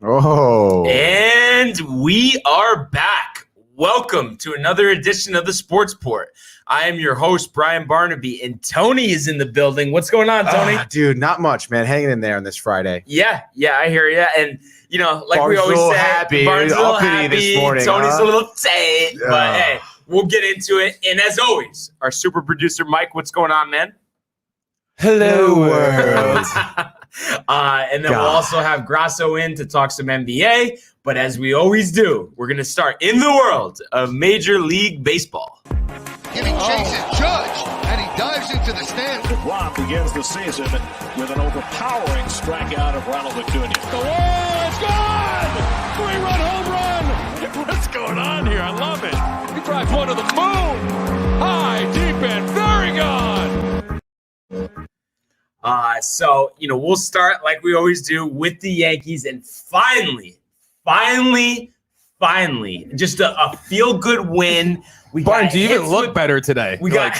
Oh. And we are back. Welcome to another edition of the Sports Port. I am your host, Brian Barnaby, and Tony is in the building. What's going on, Tony? Dude, not much, man. Hanging in there on this Friday. Yeah, I hear you. And, you know, like Barnes we always say, happy. Barnes a little uppity happy. this morning, Tony's a little tight. But, hey, we'll get into it. And as always, our super producer, Mike, what's going on, man? Hello, world. And then we'll also have Grasso in to talk some NBA. But as we always do, we're going to start in the world of Major League Baseball. Giving chases Judge, and he dives into the stand. DeGrom begins the season with an overpowering strikeout of Ronald Acuna. The wall is gone! Three-run home run! What's going on here? I love it. He drives one to the moon. High, deep, and very gone. So, you know, we'll start like we always do with the Yankees. And finally, just a feel-good win. Brian, do you even look better today? We got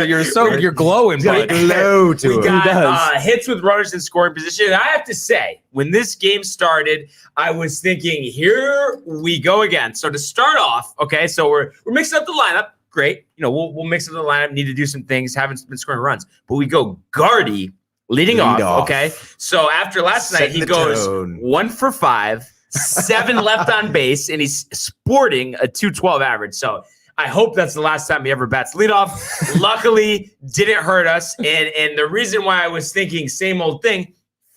you're glowing, bud. Glow to we it. got hits with runners in scoring position. And I have to say, when this game started, I was thinking, here we go again. So to start off, okay, so we're mixing up the lineup. Great. You know, we'll mix up the lineup, need to do some things, haven't been scoring runs. But we go Gardy leading off, okay? So after last night, he goes 1 for 5. 7 left on base, and he's sporting a 212 average. So I hope that's the last time he ever bats leadoff. Luckily, didn't hurt us. And the reason why I was thinking same old thing,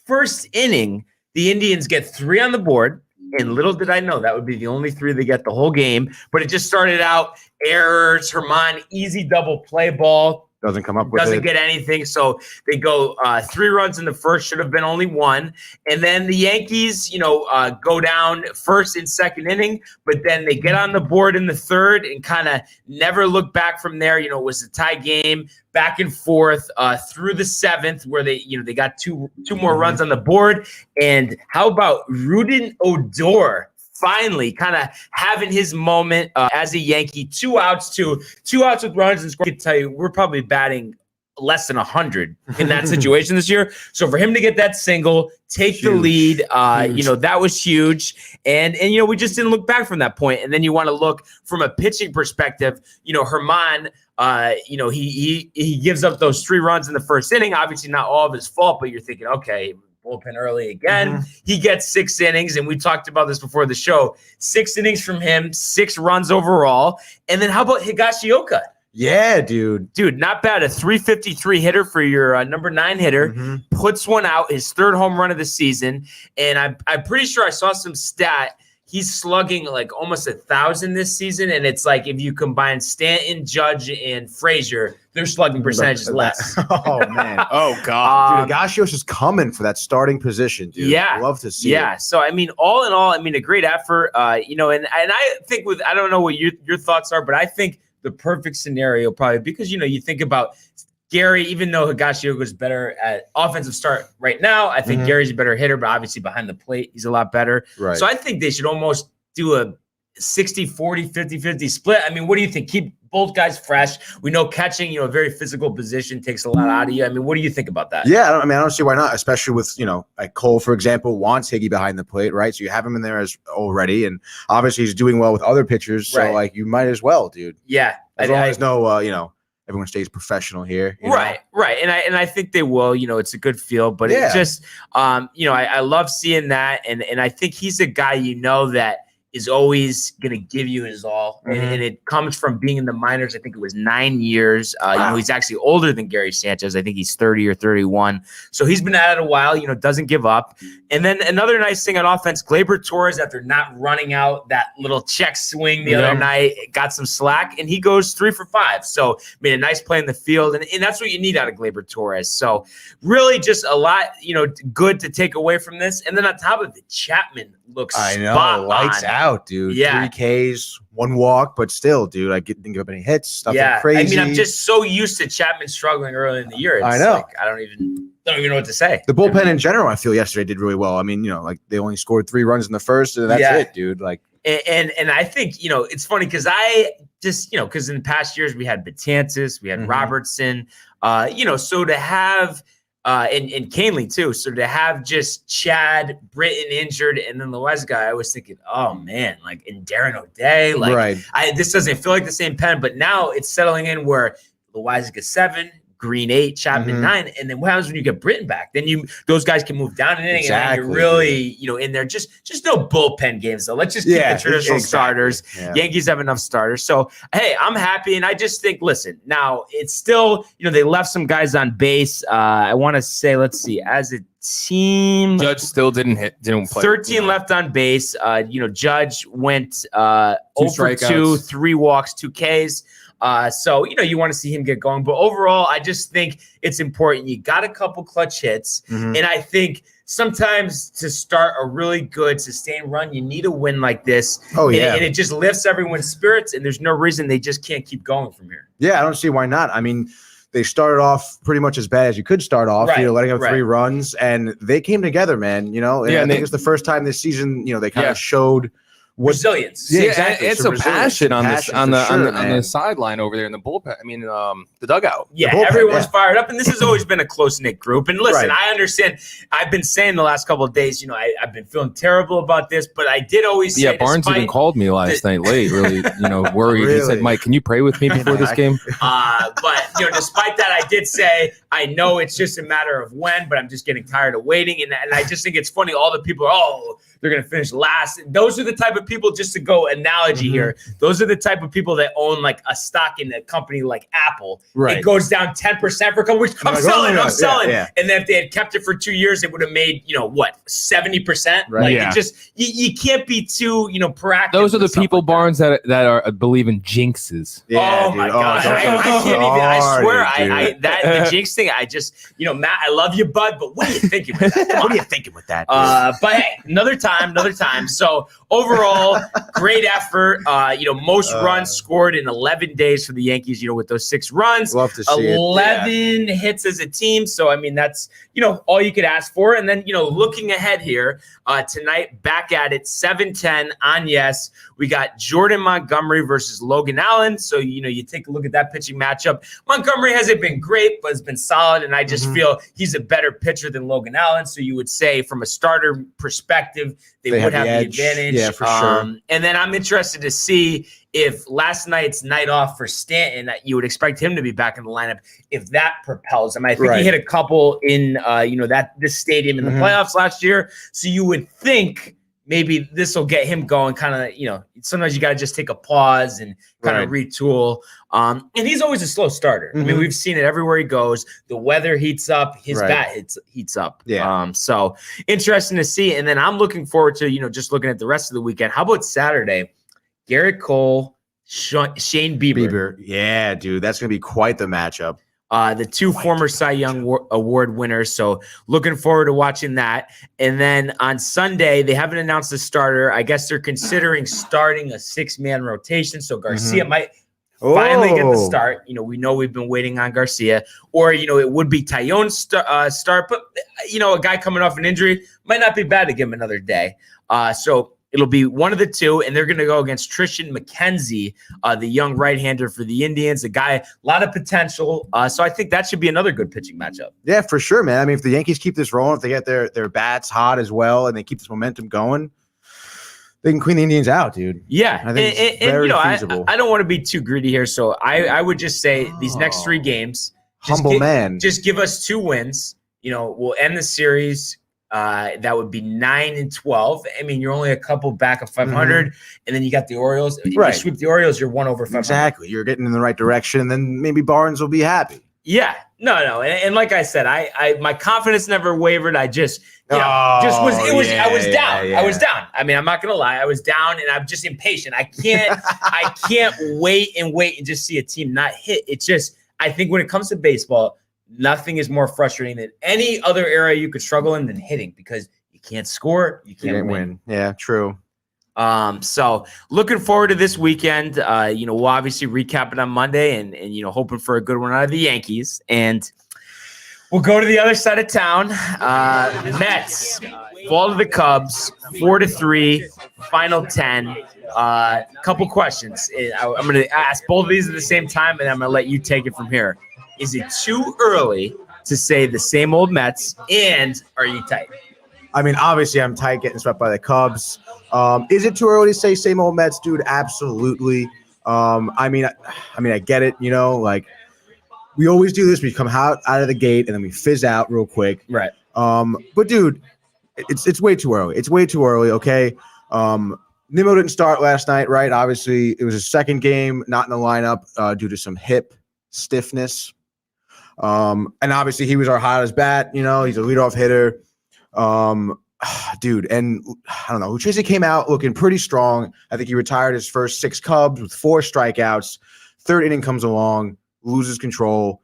first inning, the Indians get 3 on the board. And little did I know that would be the only 3 they get the whole game. But it just started out errors, Herman, easy double play ball. Doesn't come up with Doesn't get anything. So they go 3 runs in the first, should have been only 1. And then the Yankees, go down first and second inning, but then they get on the board in the third and kind of never look back from there. You know, it was a tie game, back and forth through the 7th, where they got two more runs on the board. And how about Rudin Odor? Finally, kind of having his moment as a Yankee. 2 outs with runners and scoring. I can tell you, we're probably batting less than 100 in that situation this year. So for him to get that single, take the lead, that was huge. And we just didn't look back from that point. And then you want to look from a pitching perspective. Herman, he gives up those 3 runs in the first inning. Obviously, not all of his fault, but you're thinking, okay, bullpen early again. He gets 6 innings, and we talked about this before the show. 6 innings from him, 6 runs overall. And then how about Higashioka? Yeah, dude. Dude, not bad. A 353 hitter for your number 9 hitter. Puts one out, his 3rd home run of the season. And I'm pretty sure I saw some stat. He's slugging like almost 1,000 this season, and it's like if you combine Stanton, Judge, and Frazier, their slugging percentage is less. Oh, man. Oh, God. Dude, Higashiyo's just coming for that starting position, dude. Yeah. Love to see it. Yeah. So, I mean, all in all, a great effort. And I think I don't know what your thoughts are, but I think the perfect scenario probably because, you think about Gary, even though Higashioka is better at offensive start right now, I think Gary's a better hitter, but obviously behind the plate, he's a lot better. Right. So I think they should almost do a 60-40, 50-50 split. I mean, what do you think? Keep both guys fresh. We know catching, a very physical position takes a lot out of you. I mean, what do you think about that? Yeah, I don't see why not, especially with, like Cole, for example, wants Higgy behind the plate, right? So you have him in there as already, and obviously he's doing well with other pitchers, so, you might as well, dude. Yeah. As long as everyone stays professional here. Right. And I think they will, it's a good feel, but it just, I love seeing that. And I think he's a guy, that is always going to give you his all. And it comes from being in the minors. I think it was 9 years. He's actually older than Gary Sanchez. I think he's 30 or 31. So he's been at it a while, doesn't give up. And then another nice thing on offense, Gleyber Torres, after not running out that little check swing the other night, got some slack, and he goes 3 for 5. So made a nice play in the field. And that's what you need out of Gleyber Torres. So really just a lot, good to take away from this. And then on top of it, Chapman looks lights out, dude. Yeah. 3 Ks, 1 walk, but still, dude, I didn't give up any hits, stuff like crazy. I'm just so used to Chapman struggling early in the year. It's I know. Like, I don't even know what to say. The bullpen in general, I feel yesterday did really well. I mean, they only scored 3 runs in the first, and that's it, dude. Like, and I think it's funny because I just because in the past years we had Betances, we had Robertson, so to have and Canely too. So to have just Chad, Britton injured, and then the West guy, I was thinking, oh man, like in Darren O'Day, like this doesn't feel like the same pen, but now it's settling in where Loizaga 7, Green 8, Chapman 9, and then what happens when you get Britton back? Then those guys can move down an inning, and you're really in there. Just no bullpen games though. Let's just keep the traditional starters. Yeah. Yankees have enough starters, so hey, I'm happy, and I just think, listen, now it's still they left some guys on base. I want to say, let's see, as a team, Judge still didn't play. 13 left on base. Judge went 0 for 2, 3 walks, 2 Ks. So, you want to see him get going. But overall, I just think it's important. You got a couple clutch hits. And I think sometimes to start a really good sustained run, you need a win like this. Oh, yeah. And it just lifts everyone's spirits. And there's no reason they just can't keep going from here. Yeah, I don't see why not. I mean, they started off pretty much as bad as you could start off, letting up 3 runs. And they came together, man, and I think it's the first time this season, they kind of showed resilience. Yeah, exactly. It's a passion on the sideline over there in the bullpen. I mean, the dugout. Yeah, everyone's fired up, and this has always been a close-knit group. And listen, I understand. I've been saying the last couple of days, I've been feeling terrible about this, but I did always say, Barnes even called me last night late, really, worried. Really? He said, "Mike, can you pray with me before this game?" But despite that, I did say, I know it's just a matter of when, but I'm just getting tired of waiting, and I just think it's funny. All the people are, they're going to finish last. And those are the type of people, just to go analogy here, those are the type of people that own like a stock in a company like Apple. Right. It goes down 10% for a couple weeks. I'm selling. Yeah. And then if they had kept it for 2 years, it would have made, 70%. Right. Like it just, you can't be too, proactive. Those are the people, like Barnes, that are believe in jinxes. Yeah, my God. I can't even, I swear, the jinx thing, I just, Matt, I love you, bud, but what are you thinking with that? What are you thinking with that? But hey, another time. So overall, great effort. Most runs scored in 11 days for the Yankees, with those 6 runs. Love to see 11 hits as a team. So, I mean, that's, all you could ask for. And then, looking ahead here, tonight, back at it, 7:10 on Yes. We got Jordan Montgomery versus Logan Allen. So, you take a look at that pitching matchup. Montgomery hasn't been great, but has been solid. And I just feel he's a better pitcher than Logan Allen. So you would say from a starter perspective, they would have the advantage. Yeah, for sure. And then I'm interested to see if last night's night off for Stanton, that you would expect him to be back in the lineup, if that propels him. I think he hit a couple in, this stadium in the playoffs last year. So you would think maybe this will get him going, kind of, sometimes you got to just take a pause and kind of retool. And he's always a slow starter. I mean, we've seen it everywhere he goes. The weather heats up, his bat heats up. Yeah. So interesting to see. And then I'm looking forward to, just looking at the rest of the weekend. How about Saturday? Garrett Cole, Shane Bieber. Yeah, dude, that's going to be quite the matchup. The 2 former Cy Young Award winners. So looking forward to watching that. And then on Sunday, they haven't announced the starter. I guess they're considering starting a 6-man rotation. So Garcia might finally get the start. We know we've been waiting on Garcia. Or, it would be Tyone's start. But, a guy coming off an injury might not be bad to give him another day. So it'll be one of the 2, and they're going to go against Tristan McKenzie, the young right-hander for the Indians. A guy, a lot of potential. So I think that should be another good pitching matchup. Yeah, for sure, man. I mean, if the Yankees keep this rolling, if they get their bats hot as well, and they keep this momentum going, they can clean the Indians out, dude. Yeah, I think it's very feasible. I don't want to be too greedy here, so I would just say these next 3 games, just give us 2 wins. We'll end the series. That would be 9-12. I mean, you're only a couple back of 500, and then you got the Orioles. If you sweep the Orioles, you're 1 over 500. Exactly. You're getting in the right direction, and then maybe Barnes will be happy. Yeah. No. And like I said, I my confidence never wavered. I just, I was down. Yeah. I was down. I mean, I'm not gonna lie. I was down, and I'm just impatient. I can't wait and just see a team not hit. It's just, I think when it comes to baseball, nothing is more frustrating than any other area you could struggle in than hitting, because you can't score, you can't win. Yeah, true. So looking forward to this weekend. We'll obviously recap it on Monday, and hoping for a good one out of the Yankees. And we'll go to the other side of town. Mets fall to the Cubs 4-3, final 10. Couple questions. I'm going to ask both of these at the same time, and I'm going to let you take it from here. Is it too early to say the same old Mets? And are you tight? I mean, obviously, I'm tight getting swept by the Cubs. Is it too early to say same old Mets, dude? Absolutely. I mean, I get it. Like we always do this. We come out of the gate and then we fizz out real quick. Right. But dude, it's way too early. It's way too early. Okay. Nimmo didn't start last night, right? Obviously, it was his second game, not in the lineup due to some hip stiffness. And obviously, he was our hottest bat. He's a leadoff hitter. Dude, and I don't know. Uchisi came out looking pretty strong. I think he retired his first 6 Cubs with 4 strikeouts. Third inning comes along, loses control,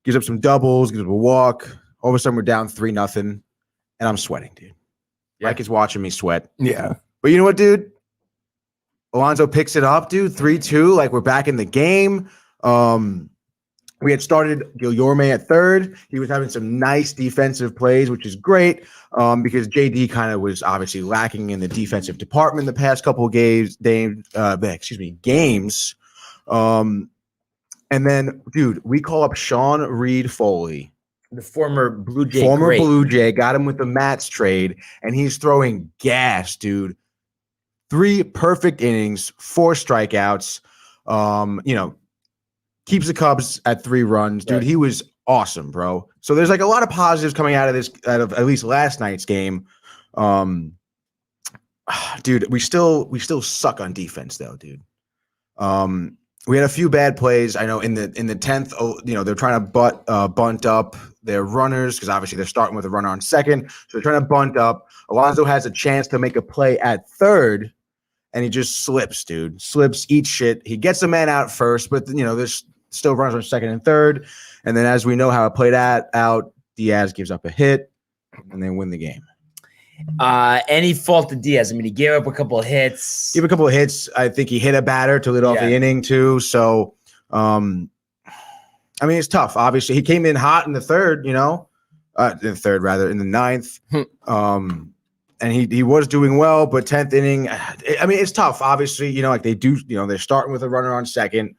gives up some doubles, gives up a walk. All of a sudden, we're down 3-0, and I'm sweating, dude. Yeah. Mike is watching me sweat. Yeah. But you know what, dude? Alonso picks it up, dude. 3-2. Like, we're back in the game. We had started Guilherme at third. He was having some nice defensive plays, which is great because JD kind of was obviously lacking in the defensive department the past couple of games. And then, dude, we call up Sean Reed Foley. The former Blue Jay. Blue Jay. Got him with the Mats trade, and he's throwing gas, dude. 3 perfect innings, 4 strikeouts. Keeps the Cubs at 3 runs. Dude, He was awesome, bro. So there's like a lot of positives coming out of at least last night's game. Dude, we still suck on defense though, dude. We had a few bad plays. I know in the 10th, they're trying to bunt up their runners because obviously they're starting with a runner on second. So they're trying to bunt up. Alonso has a chance to make a play at third, and he just slips, dude. Slips, eats shit. He gets a man out first, but there's still runners on second and third. And then as we know how it played out, Diaz gives up a hit, and they win the game. Any fault to Diaz? I mean, he gave up a couple of hits. I think he hit a batter to lead off the inning too. So, it's tough. Obviously, he came in hot in the third. In the ninth. And he was doing well, but 10th inning, it's tough. Obviously, like they do. They're starting with a runner on second.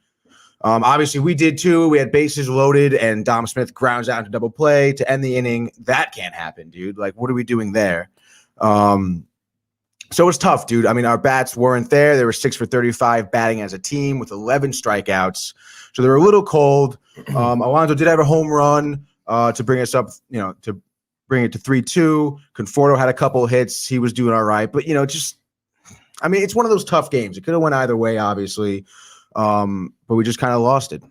Obviously, we did too. We had bases loaded, and Dom Smith grounds out into double play to end the inning. That can't happen, dude. Like, what are we doing there? So it's tough, dude. Our bats weren't there. They were 6 for 35 batting as a team with 11 strikeouts. So they were a little cold. Alonso did have a home run to bring us up, to bring it to 3-2. Conforto had a couple of hits. He was doing all right. But, it's one of those tough games. It could have went either way, obviously. But we just kind of lost it.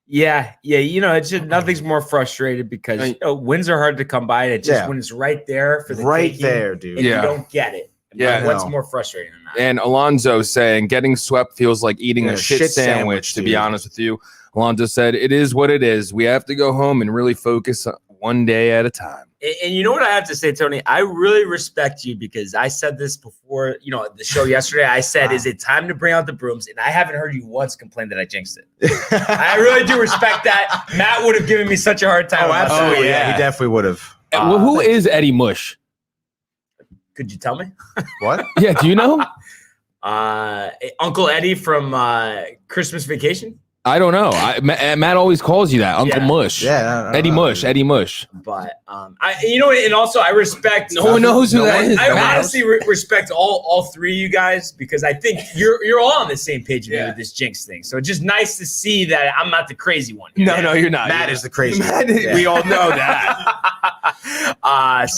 Yeah. It's just nothing's more frustrated because wins are hard to come by. It's just when it's right there for the taking, there, dude. And you don't get it. Yeah, what's more frustrating than that? And Alonso saying getting swept feels like eating a shit sandwich, to be honest with you. Alonso said, "It is what it is. We have to go home and really focus one day at a time." And you know what I have to say, Tony? I really respect you because I said this before, the show yesterday. I said, is it time to bring out the brooms? And I haven't heard you once complain that I jinxed it. I really do respect that. Matt would have given me such a hard time. Oh, absolutely. Yeah, he definitely would have. Who is Eddie Mush? Could you tell me? What? Yeah, do you know? Uncle Eddie from Christmas Vacation? I don't know. Matt always calls you that, Uncle Mush. Yeah, Eddie Mush. But and also I respect. No one knows who that is. I honestly respect all 3 of you guys because I think you're all on the same page with this jinx thing. So it's just nice to see that I'm not the crazy one. No, you're not. Matt is the crazy one. We all know that. And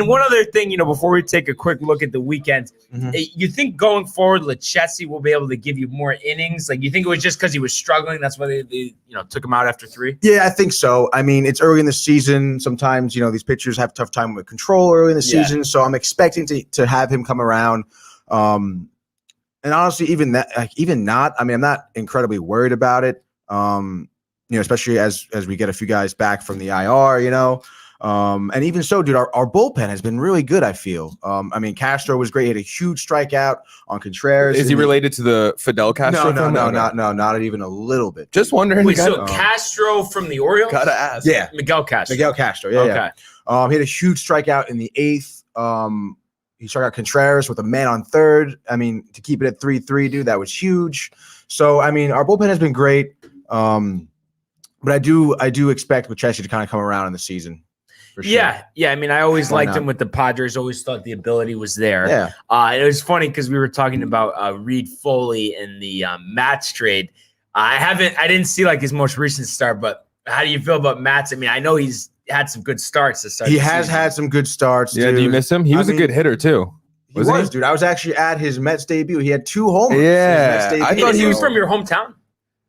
one other thing, before we take a quick look at the weekend, you think going forward, Lechesi will be able to give you more innings? Like, you think it was just because he was struggling? That's why they took him out after 3? Yeah, I think so. It's early in the season. Sometimes, these pitchers have a tough time with control early in the season. So I'm expecting to have him come around. And honestly, even not, I'm not incredibly worried about it. Especially as we get a few guys back from the IR, and even so, dude, our bullpen has been really good, I feel. Castro was great. He had a huge strikeout on Contreras. Is he related to the Fidel Castro? No, not even a little bit. Just wondering. Wait, so Castro from the Orioles? Gotta ask. Yeah. Miguel Castro, yeah. Okay. He had a huge strikeout in the 8th. He struck out Contreras with a man on third. To keep it at 3-3, dude, that was huge. So, our bullpen has been great. But I do expect McChesney to kind of come around in the season. For sure. Yeah. I mean, I always Why liked not? him with the Padres. Always thought the ability was there. Yeah. It was funny because we were talking about Reed Foley in the Mats trade. I didn't see like his most recent start, but how do you feel about Mats? I mean, I know he's had some good starts to start. He the has season. had some good starts. Yeah, dude. do you miss him? He was a good hitter too. He was, dude. I was actually at his Mets debut. He had 2 homers. Yeah. His Mets I debut. thought Is he he was from your hometown?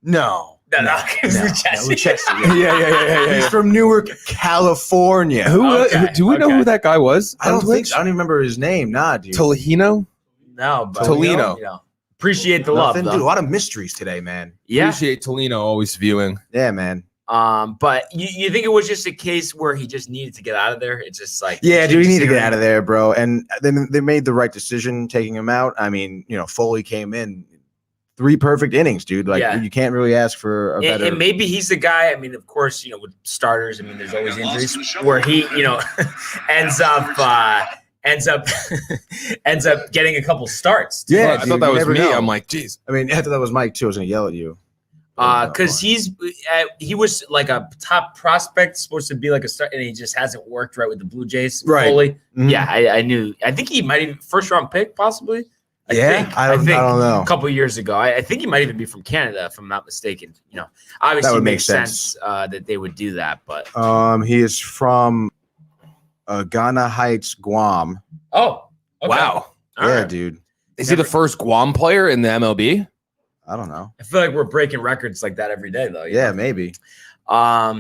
No. No. Lucchesi. Yeah. He's from Newark, California. Do we know who that guy was? I don't on think Twitch? so. I don't even remember his name. Nah, dude. Tolino? No, but Tolino. you know, appreciate the love, Nothing, though. dude. A lot of mysteries today, man. Yeah. Appreciate Tolino always viewing. Yeah, man. But you think it was just a case where he just needed to get out of there? It's just like, Yeah, dude, you need to get out of there, bro. And then they made the right decision taking him out. I mean, Foley came in 3 perfect innings, dude. Like, you can't really ask for a better. And maybe he's the guy. I mean, of course, with starters, I mean, there's always injuries where he, ends up getting a couple starts. Yeah, I dude, thought that you was never me. know. I'm like, geez. I mean, I thought that was Mike too. I was gonna yell at you. Because he was like a top prospect, supposed to be like a star, and he just hasn't worked right with the Blue Jays. Right. Fully. Mhm. Yeah, I knew. I think he might even first round pick, possibly. I think I don't know. a couple years ago. I think he might even be from Canada, if I'm not mistaken. Obviously, That would it make makes sense that they would do that. But He is from Ghana Heights, Guam. oh, okay. Wow. All Yeah, right. dude. Is he the first Guam player in the MLB? I don't know. I feel like we're breaking records like that every day, though. Yeah, maybe.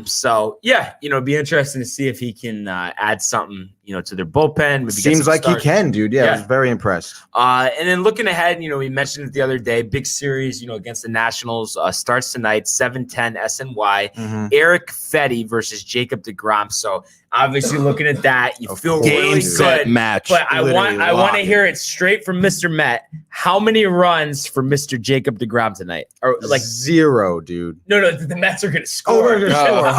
So yeah, it'd be interesting to see if he can add something, to their bullpen. Maybe Seems like he can, dude. Yeah, I was very impressed. And then looking ahead, we mentioned it the other day, big series, against the Nationals starts tonight, 7:10 SNY. Mhm. Eric Fetty versus Jacob deGrom. So obviously looking at that, you Of feel course, really dude. Set good. match. But I want lock to it. hear it straight from Mr. Met. How many runs for Mr. Jacob deGrom tonight? Or like 0, dude. no, the Mets are going to score. we're gonna score.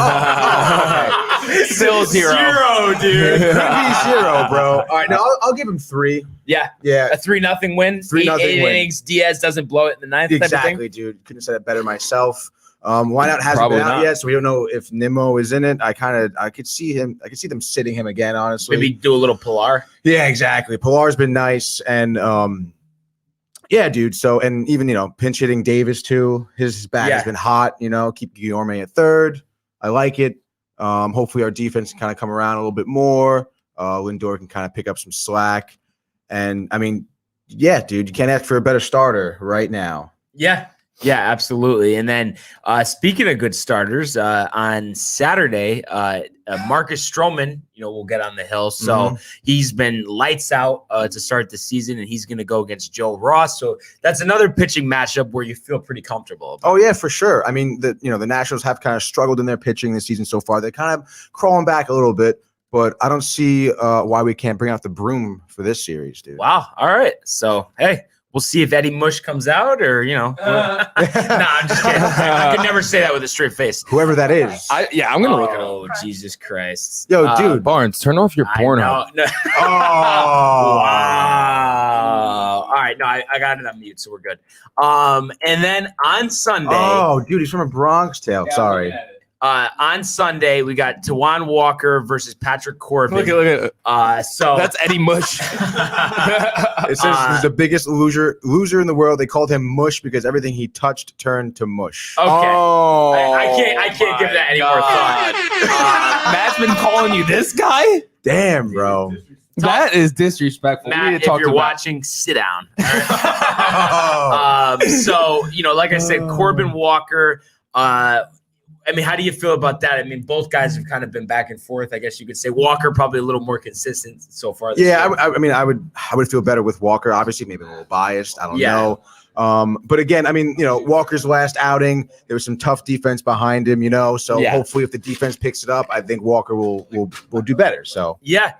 Still 0. Zero, dude. Could be 0, bro. All right, now I'll give him 3. Yeah, Yeah, a 3-0 win. 3-0 eight win. innings. Diaz doesn't blow it in the ninth. Type of thing. exactly, dude. Couldn't have said it better myself. Why not hasn't Probably been out not. yet, so we don't know if Nimmo is in it. I could see him. I could see them sitting him again. Honestly, Maybe do a little Pilar. Yeah, exactly. Pilar's been nice, and yeah, dude. So, and even pinch hitting Davis too. His bat has been hot. Keep Guillorme at third. I like it. Hopefully, our defense can kind of come around a little bit more. Lindor can kind of pick up some slack, and I mean, yeah, dude, you can't ask for a better starter right now. Yeah, absolutely. And then speaking of good starters, on Saturday, Marcus Stroman, will get on the hill. So he's been lights out to start the season, and he's going to go against Joe Ross. So that's another pitching matchup where you feel pretty comfortable. Oh yeah, for sure. I mean, the Nationals have kind of struggled in their pitching this season so far. They're kind of crawling back a little bit, but I don't see why we can't bring out the broom for this series, dude. Wow. All right. So, hey, we'll see if Eddie Mush comes out or, Nah, I'm just kidding. I could never say that with a straight face. Whoever that is. I'm going to look it up. Oh, Jesus Christ. Yo, dude. Barnes, turn off your porn. No. Oh. Wow. All right. No, I got it on mute, so we're good. And then on Sunday. Oh, dude, he's from a Bronx Tale. Sorry. On Sunday, we got Tawan Walker versus Patrick Corbin. Look at it. So That's Eddie Mush. It says he's the biggest loser in the world. They called him Mush because everything he touched turned to mush. Okay. Oh, I can't give that any more thought. Matt's been calling you this guy? Damn, bro. That is disrespectful. Matt, we need if to talk you're about watching, sit down. So, like I said, Corbin Walker. I mean, how do you feel about that? I mean, both guys have kind of been back and forth. I guess you could say Walker probably a little more consistent so far. This Yeah, year. I mean, I would feel better with Walker. Obviously, maybe a little biased. I don't know. But again, I mean, Walker's last outing, there was some tough defense behind him. So hopefully, if the defense picks it up, I think Walker will do better. So Yeah,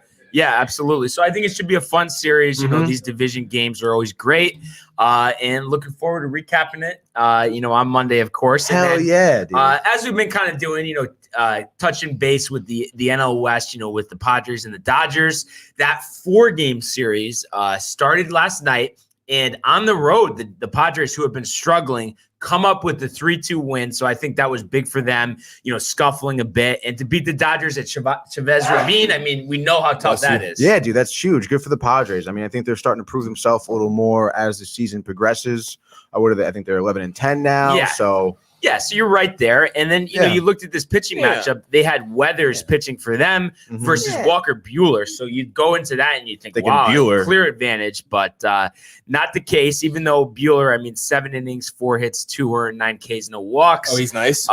absolutely. So I think it should be a fun series. These division games are always great. And looking forward to recapping it, on Monday, of course. Hell and then, yeah, dude. as we've been kind of doing, touching base with the NL West, with the Padres and the Dodgers, that 4-game series started last night. And on the road, the Padres, who have been struggling, come up with the 3-2 win. So I think that was big for them, scuffling a bit. And to beat the Dodgers at Chavez Ravine, I mean, we know how tough that is. Yeah, dude, that's huge. Good for the Padres. I mean, I think they're starting to prove themselves a little more as the season progresses. What are they? I think they're 11-10 now. Yeah. So you're right there. And then, you looked at this pitching matchup. They had Weathers pitching for them versus Walker Buehler. So you'd go into that and you think, wow, Buehler. Clear advantage. But not the case, even though Buehler, 7 innings, 4 hits, 2 earned, 9 Ks, no walks. Oh, he's nice.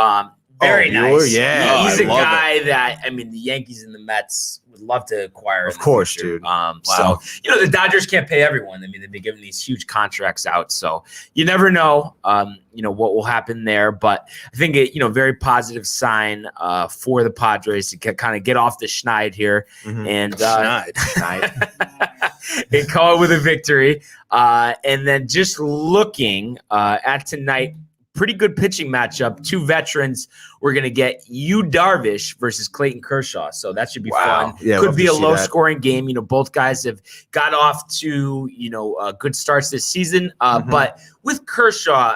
Very nice. Yeah. He's a guy that, the Yankees and the Mets would love to acquire. Of course, dude. So, the Dodgers can't pay everyone. They've been giving these huge contracts out. So you never know, what will happen there. But I think very positive sign for the Padres to kind of get off the schneid here and and call it with a victory. And then just looking at tonight, pretty good pitching matchup. 2 veterans. We're going to get Yu Darvish versus Clayton Kershaw. So that should be fun. Yeah, could be a low-scoring game. Both guys have got off to, good starts this season. But with Kershaw,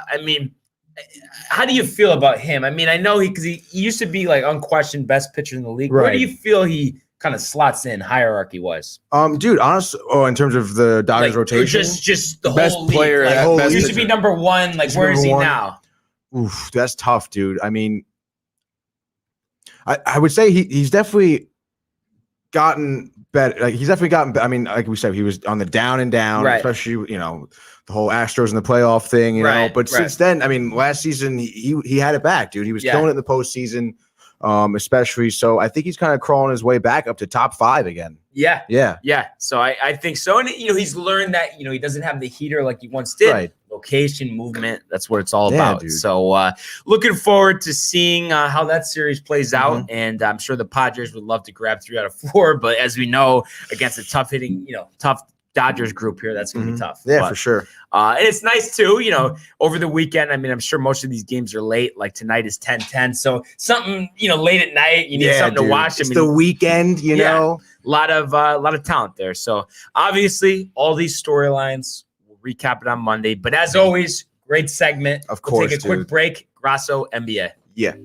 how do you feel about him? I know because he used to be like unquestioned best pitcher in the league. Right. Where do you feel he kind of slots in hierarchy-wise? Dude, honestly, in terms of the Dodgers rotation, just the best whole player. League. Best Used to be number 1. Like, where is he now? Oof, that's tough, dude. I would say he's definitely gotten better. Like he's definitely gotten. Like we said, he was on the down and down, especially the whole Astros in the playoff thing. You know, but since then, last season he had it back, dude. He was killing it in the postseason, especially. So I think he's kind of crawling his way back up to top 5 again. Yeah. So I think so. And he's learned that he doesn't have the heater like he once did. Right. Location, movement, that's what it's all about. Dude. So looking forward to seeing how that series plays out. And I'm sure the Padres would love to grab 3 out of 4. But as we know, against a tough Dodgers group here, that's going to be tough. Yeah, for sure. And it's nice too, over the weekend. I'm sure most of these games are late. Like tonight is 10-10. So something, late at night, you need something to watch. It's the weekend, you know. A lot of talent there. So obviously all these storylines, we'll recap it on Monday. But as always, great segment. Of course. We'll take a quick break. Grasso, NBA. Yeah.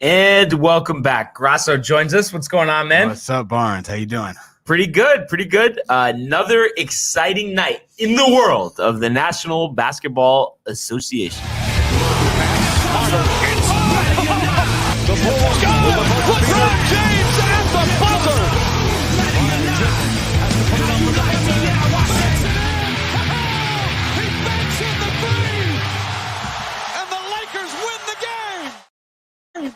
And welcome back. Grasso joins us. What's going on, man? What's up, Barnes? How you doing? Pretty good. Another exciting night in the world of the National Basketball Association. The Bulls go! LeBron James at the buzzer! He banks in the three! And the Lakers win the game!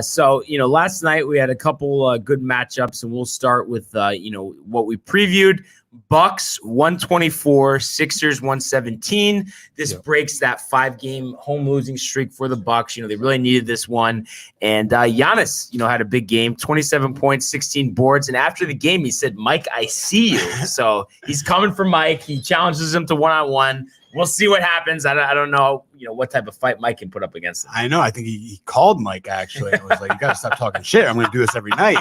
So last night we had a couple good matchups, and we'll start with what we previewed. Bucks 124, Sixers 117. This breaks that 5-game home losing streak for the Bucks. They really needed this one. And Giannis, had a big game, 27 points, 16 boards. And after the game, he said, "Mike, I see you." So he's coming for Mike. He challenges him to 1-on-1. We'll see what happens. I don't know, what type of fight Mike can put up against him. I know. I think he called Mike, actually. I was like, you got to stop talking shit. I'm going to do this every night.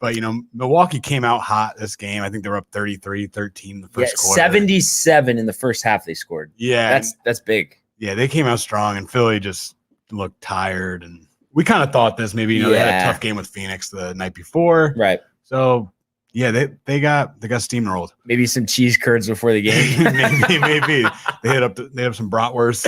But, Milwaukee came out hot this game. I think they were up 33-13 in the first quarter. 77 in the first half they scored. Yeah. That's big. Yeah, they came out strong, and Philly just looked tired. And we kind of thought this. Maybe, they had a tough game with Phoenix the night before. Right. So, yeah, they got steamrolled. Maybe some cheese curds before the game. maybe. They have some bratwurst.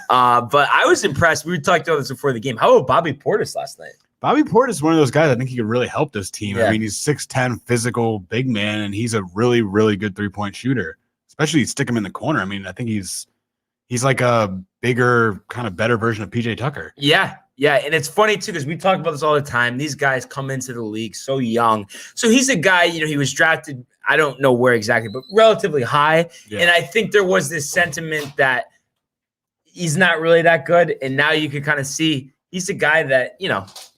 But I was impressed. We talked about this before the game. How about Bobby Portis last night? Bobby Portis is one of those guys I think he could really help this team. Yeah. I mean, he's 6'10", physical, big man, and he's a really, really good three-point shooter. Especially stick him in the corner. I mean, I think he's like a bigger, kind of better version of PJ Tucker. Yeah. Yeah, and it's funny, too, because we talk about this all the time. These guys come into the league so young. So he's a guy, he was drafted, I don't know where exactly, but relatively high. Yeah. And I think there was this sentiment that he's not really that good. And now you can kind of see he's a guy that,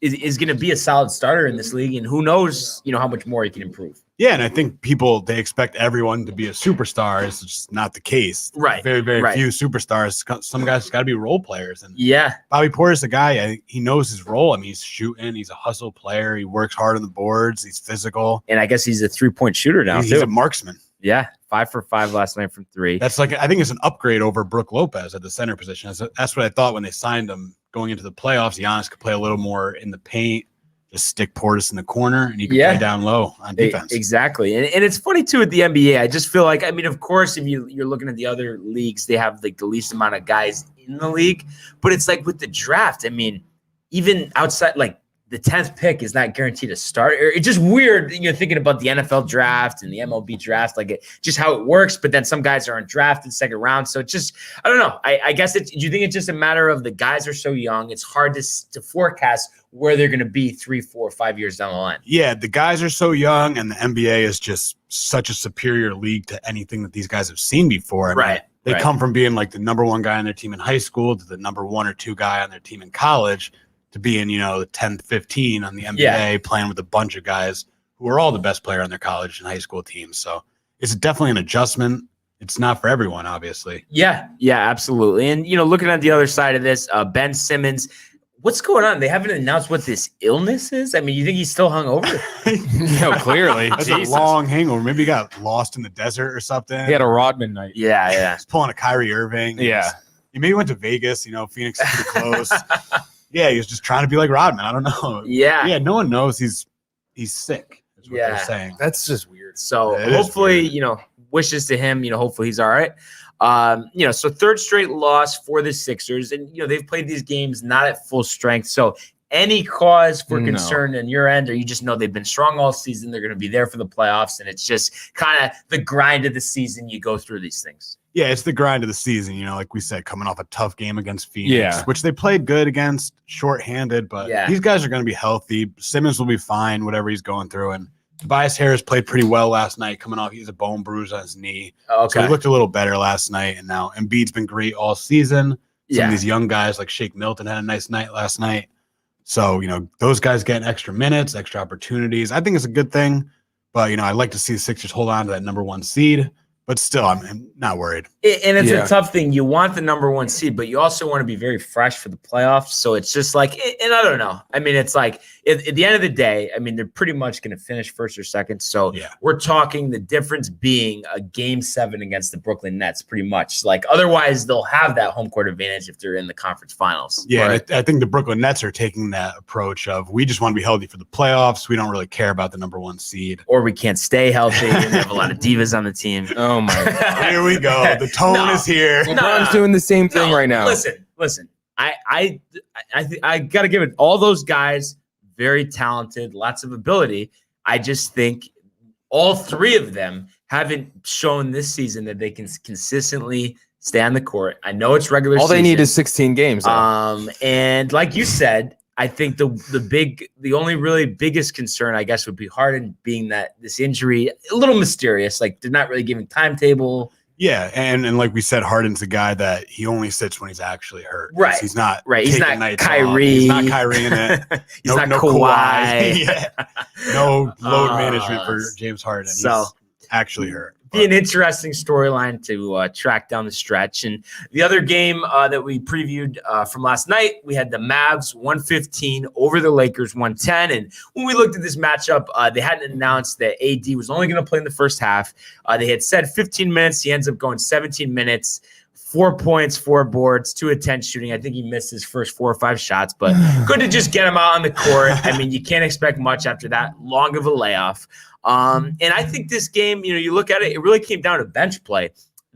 is going to be a solid starter in this league. And who knows, how much more he can improve. Yeah, and I think they expect everyone to be a superstar. It's just not the case. Right. Very, very few superstars. Some guys got to be role players. And yeah, Bobby Portis, a guy, he knows his role. I mean, he's shooting. He's a hustle player. He works hard on the boards. He's physical. And I guess he's a three-point shooter now, He's a marksman. Yeah, 5 for 5 last night from 3. That's I think it's an upgrade over Brook Lopez at the center position. That's what I thought when they signed him going into the playoffs. Giannis could play a little more in the paint. Just stick Portis in the corner, and he can play down low on defense. Exactly. And it's funny, too, with the NBA. I just feel like, of course, if you're looking at the other leagues, they have, the least amount of guys in the league. But it's like with the draft, even outside, the 10th pick is not guaranteed to start. It's just weird, thinking about the NFL draft and the MLB draft, just how it works. But then some guys are undrafted second round. So it's just, I don't know. I guess do you think it's just a matter of the guys are so young, it's hard to forecast where they're going to be 3, 4, 5 years down the line? Yeah, the guys are so young, and the NBA is just such a superior league to anything that these guys have seen before. I mean, they come from being the number 1 guy on their team in high school to the number 1 or 2 guy on their team in college, to being, the 10th, 15 on the NBA, playing with a bunch of guys who are all the best player on their college and high school teams. So it's definitely an adjustment. It's not for everyone, obviously. Yeah, absolutely. And, looking at the other side of this, Ben Simmons, what's going on? They haven't announced what this illness is? You think he's still hungover? No, clearly. That's a long hangover. Maybe he got lost in the desert or something. He had a Rodman night. Yeah. He's pulling a Kyrie Irving. Yeah. He maybe went to Vegas. Phoenix is pretty close. Yeah, he was just trying to be like Rodman. I don't know. Yeah. No one knows he's sick. Is what they're saying. That's just weird. So hopefully, wishes to him. Hopefully he's all right. So third straight loss for the Sixers, and they've played these games not at full strength. So any cause for concern on your end, or you just know they've been strong all season, they're going to be there for the playoffs, and it's just kind of the grind of the season. You go through these things. Yeah, it's the grind of the season, like we said, coming off a tough game against Phoenix, which they played good against, shorthanded, but these guys are going to be healthy. Simmons will be fine, whatever he's going through. And Tobias Harris played pretty well last night, coming off. He has a bone bruise on his knee. So he looked a little better last night. And now Embiid's been great all season. Some of these young guys like Shake Milton had a nice night last night. So, those guys getting extra minutes, extra opportunities. I think it's a good thing. But, I'd like to see the Sixers hold on to that number 1 seed. But still, I'm not worried. And it's a tough thing. You want the number 1 seed, but you also want to be very fresh for the playoffs. So it's just and I don't know. It's at the end of the day, they're pretty much going to finish first or second. So we're talking the difference being a game 7 against the Brooklyn Nets, pretty much. Otherwise, they'll have that home court advantage if they're in the conference finals. Yeah, right? I think the Brooklyn Nets are taking that approach of we just want to be healthy for the playoffs. We don't really care about the number 1 seed. Or we can't stay healthy. And we have a lot of divas on the team. Oh my God. Here we go. The tone is here. LeBron's doing the same thing right now. Listen. I got to give it all those guys, very talented, lots of ability. I just think all 3 of them haven't shown this season that they can consistently stay on the court. I know it's regular season. All they need is 16 games. And like you said, I think the only really biggest concern, I guess, would be Harden, being that this injury, a little mysterious. They're not really giving timetable. Yeah, and like we said, Harden's a guy that he only sits when he's actually hurt. Right. He's not. Right. He's not Kyrie. He's not Kyrie in it. He's not Kawhi. Yeah. No load management for James Harden. He's actually hurt. Be an interesting storyline to track down the stretch. And the other game that we previewed from last night, we had the Mavs 115 over the Lakers 110. And when we looked at this matchup, they hadn't announced that AD was only going to play in the first half. They had said 15 minutes. He ends up going 17 minutes. 4 points, 4 boards, 2 of 10 shooting. I think he missed his first 4 or 5 shots, but good to just get him out on the court. You can't expect much after that long of a layoff. And I think this game, you look at it, it really came down to bench play.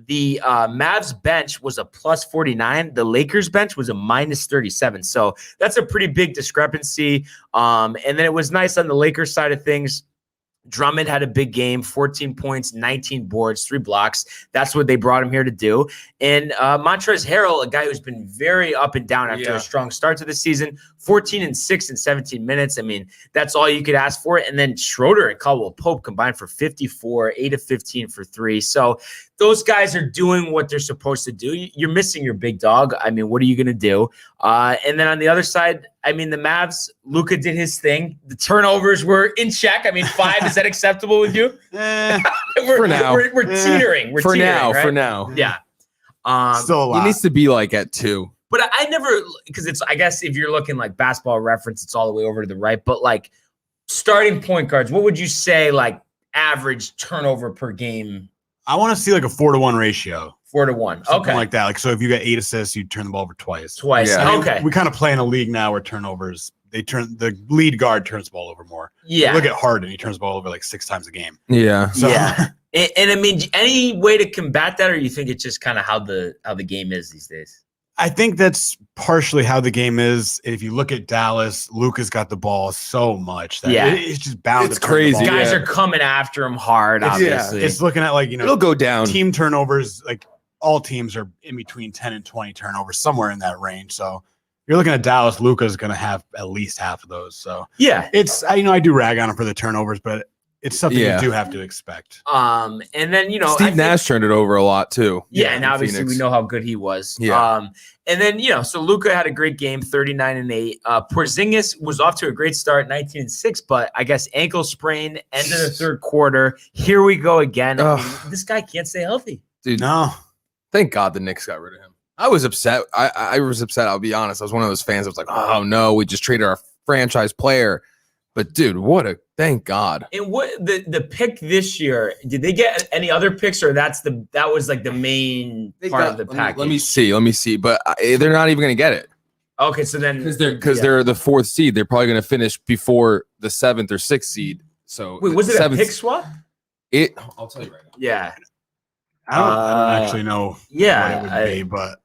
the Mavs bench was a plus 49. The Lakers bench was a minus 37. So that's a pretty big discrepancy. And then it was nice on the Lakers side of things. Drummond had a big game, 14 points, 19 boards, 3 blocks. That's what they brought him here to do. And Montrezl Harrell, a guy who's been very up and down after a strong start to the season, 14 and 6 in 17 minutes. I mean, that's all you could ask for. And then Schroeder and Caldwell Pope combined for 54, 8 of 15 for 3. So those guys are doing what they're supposed to do. You're missing your big dog. I mean, what are you going to do? And then on the other side, I mean, the Mavs, Luka did his thing. The turnovers were in check. I mean, 5, is that acceptable with you? For now. We're teetering. We're teetering, right? For now. Yeah. Still a lot. He needs to be like at 2. But I never, because it's, I guess if you're looking like Basketball Reference, it's all the way over to the right. But like starting point guards, what would you say like average turnover per game? I want to see like a 4-to-1 ratio. 4-to-1. Something Okay. like that. Like, so if you get 8 assists, you turn the ball over twice. Yeah. I mean, Okay. we kind of play in a league now where turnovers, the lead guard turns the ball over more. Yeah. Look at Harden. He turns the ball over like 6 times a game. Yeah. So, Yeah. And I mean, any way to combat that, or you think it's just kind of how the game is these days? I think that's partially how the game is. If you look at Dallas, Luka's got the ball so much that it's just bound. It's to turn the crazy. ball. Guys are coming after him hard, obviously. It's looking at like, It'll go down. team turnovers. Like all teams are in between 10 and 20 turnovers, somewhere in that range. So you're looking at Dallas, Luka's going to have at least half of those. So yeah, it's, I do rag on him for the turnovers, but it's something you do have to expect. And then, Steve Nash turned it over a lot too. Yeah, and obviously we know how good he was. Yeah. And then, so Luka had a great game, 39 and 8. Porzingis was off to a great start, 19 and 6, but I guess ankle sprain, end of the third quarter. Here we go again. I mean, this guy can't stay healthy. Dude, no. Thank God the Knicks got rid of him. I was upset. I was upset. I'll be honest. I was one of those fans that was like, oh no, we just traded our franchise player. But dude, thank God. And what the pick this year, did they get any other picks, or that was like the main part of the package? Let me see. But they're not even going to get it. Okay, so then because they're the 4th seed, they're probably going to finish before the 7th or 6th seed. So wait, was it a pick swap? I'll tell you right now. Yeah. I don't actually know what it would be, but